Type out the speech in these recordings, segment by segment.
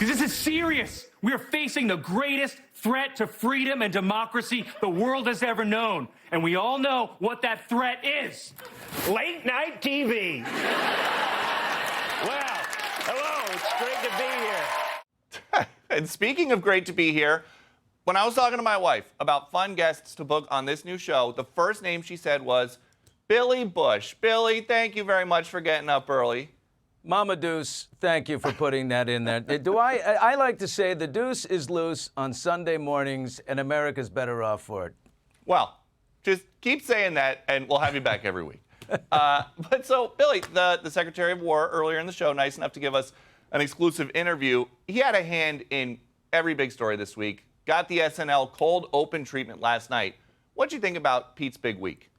Because this is serious. We are facing the greatest threat to freedom and democracy the world has ever known. And we all know what that threat is. Late night TV. Well, hello, it's great to be here. And speaking of great to be here, when I was talking to my wife about fun guests to book on this new show, the first name she said was Billy Bush. Billy, thank you very much for getting up early. Mama Deuce, thank you for putting that in there. I like to say the deuce is loose on Sunday mornings, and America's better off for it. Well, just keep saying that, and we'll have you back every week. But so, Billy, the Secretary of War, earlier in the show, nice enough to give us an exclusive interview. He had a hand in every big story this week. Got the SNL cold open treatment last night. What'd you think about Pete's big week?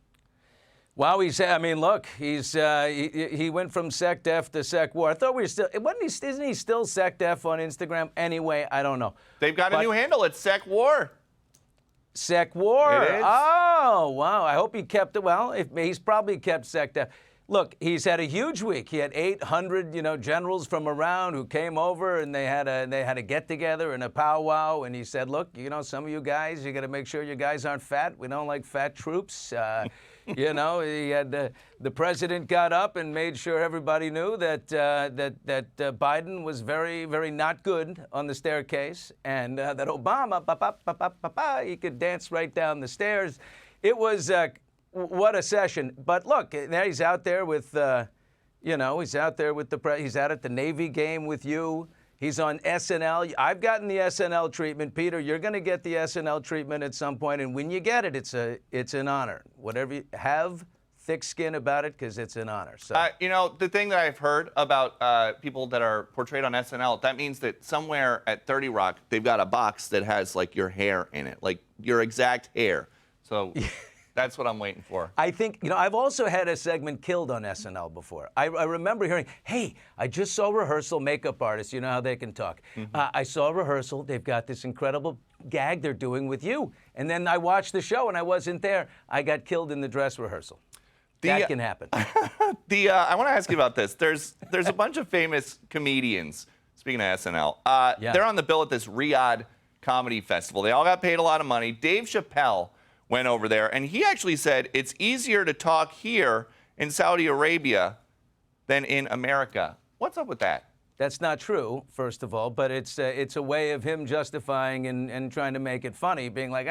Wow, look, he went from sec def to sec war. I thought we were still, isn't he still sec def on Instagram? Anyway, I don't know. They've got a new handle. It's Sec War. Sec war? It is. Oh, wow. I hope he kept it. Well, he's probably kept sec def. Look, he's had a huge week. He had 800, generals from around who came over, and they had a get together and a powwow. And he said, look, some of you guys, you got to make sure you guys aren't fat. We don't like fat troops. He had the president got up and made sure everybody knew that Biden was very, very not good on the staircase, and that Obama, he could dance right down the stairs. It was what a session. But look, now he's out there with, he's out there with he's out at the Navy game with you. He's on SNL. I've gotten the SNL treatment. Peter, you're going to get the SNL treatment at some point, and when you get it, it's an honor. Whatever you have, thick skin about it, because it's an honor. So, the thing that I've heard about people that are portrayed on SNL, that means that somewhere at 30 Rock, they've got a box that has, like, your hair in it, like your exact hair. So that's what I'm waiting for. I think, I've also had a segment killed on SNL before. I remember hearing, hey, I just saw rehearsal, makeup artists, you know how they can talk. Mm-hmm. I saw rehearsal, they've got this incredible gag they're doing with you. And then I watched the show and I wasn't there. I got killed in the dress rehearsal. That can happen. I want to ask you about this. There's a bunch of famous comedians, speaking of SNL, they're on the bill at this Riyadh Comedy Festival. They all got paid a lot of money. Dave Chappelle went over there, and he actually said it's easier to talk here in Saudi Arabia than in America. What's up with that? That's not true, first of all, but it's a way of him justifying and trying to make it funny, being like,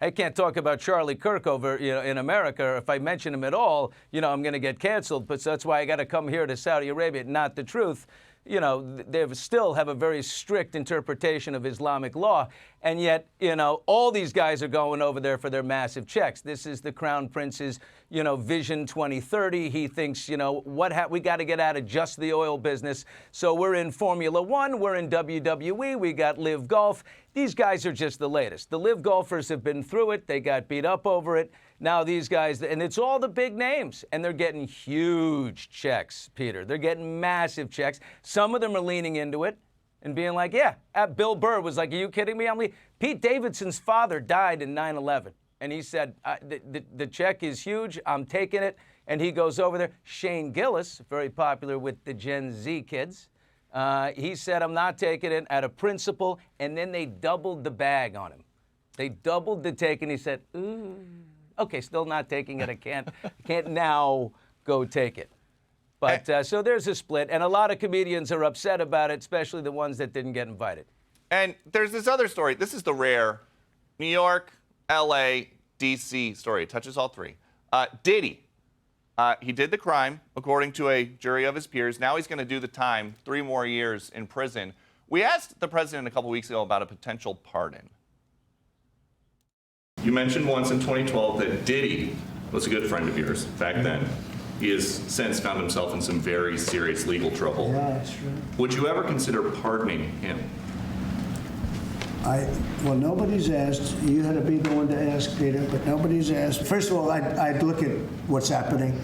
I can't talk about Charlie Kirk over, in America. If I mention him at all, I'm going to get canceled. But so that's why I got to come here to Saudi Arabia. Not the truth. They still have a very strict interpretation of Islamic law. And yet, all these guys are going over there for their massive checks. This is the Crown Prince's, Vision 2030. He thinks, we got to get out of just the oil business. So we're in Formula One. We're in WWE. We got Live Golf. These guys are just the latest. The Live golfers have been through it. They got beat up over it. Now these guys, and it's all the big names, and they're getting huge checks, Peter. They're getting massive checks. Some of them are leaning into it and being like, Bill Burr was like, are you kidding me? Pete Davidson's father died in 9/11, and he said, the check is huge. I'm taking it. And he goes over there. Shane Gillis, very popular with the Gen Z kids, he said, I'm not taking it out of principle, and then they doubled the bag on him. They doubled the take, and he said, ooh. Okay, still not taking it. I can't now go take it. But so there's a split, and a lot of comedians are upset about it, especially the ones that didn't get invited. And there's this other story. This is the rare New York, L.A., D.C. story. It touches all three. Diddy. He did the crime, according to a jury of his peers. Now he's going to do the time, 3 more years in prison. We asked the president a couple weeks ago about a potential pardon. You mentioned once in 2012 that Diddy was a good friend of yours back then. He has since found himself in some very serious legal trouble. Yeah, that's true. Would you ever consider pardoning him? Well, nobody's asked. You had to be the one to ask, Peter, but nobody's asked. First of all, I'd look at what's happening,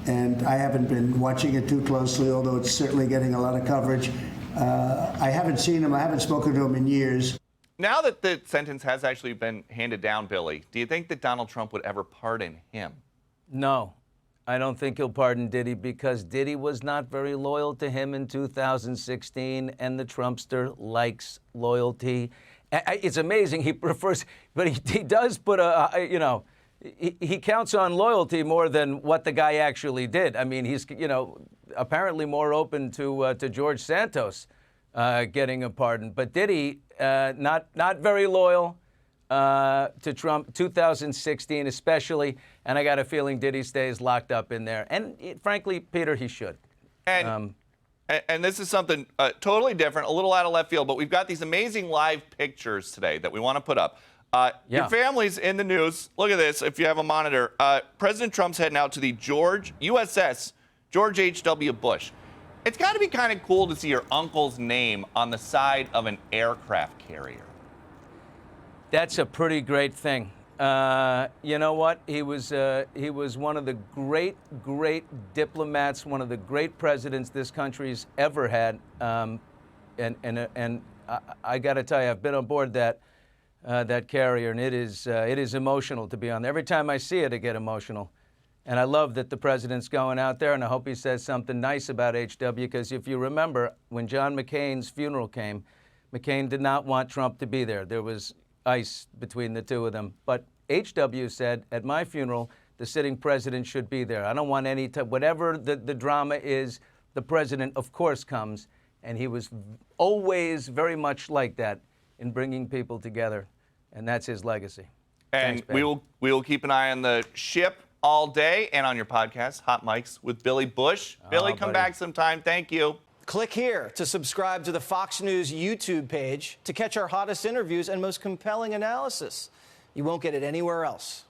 and I haven't been watching it too closely, although it's certainly getting a lot of coverage. I haven't seen him. I haven't spoken to him in years. Now that the sentence has actually been handed down, Billy, do you think that Donald Trump would ever pardon him? No. I don't think he'll pardon Diddy because Diddy was not very loyal to him in 2016, and the Trumpster likes loyalty. It's amazing he prefers, but he does put he counts on loyalty more than what the guy actually did. I mean, he's apparently more open to George Santos getting a pardon, but Diddy not very loyal to Trump, 2016 especially, and I got a feeling Diddy stays locked up in there. And frankly, Peter, he should. And this is something totally different, a little out of left field, but we've got these amazing live pictures today that we want to put up. Your family's in the news. Look at this, if you have a monitor. President Trump's heading out to the USS George H.W. Bush. It's got to be kind of cool to see your uncle's name on the side of an aircraft carrier. That's a pretty great thing. You know what? He was one of the great diplomats, one of the great presidents this country's ever had. And I got to tell you, I've been on board that carrier, and it is emotional to be on there. Every time I see it, I get emotional. And I love that the president's going out there, and I hope he says something nice about HW, because if you remember, when John McCain's funeral came, McCain did not want Trump to be there. There was ice between the two of them. But HW said, at my funeral, the sitting president should be there. I don't want any whatever the drama is, the president, of course, comes. And he was always very much like that in bringing people together. And that's his legacy. And Thanks, we will keep an eye on the ship all day and on your podcast, Hot Mics with Billy Bush. Billy, come back sometime. Thank you. Click here to subscribe to the Fox News YouTube page to catch our hottest interviews and most compelling analysis. You won't get it anywhere else.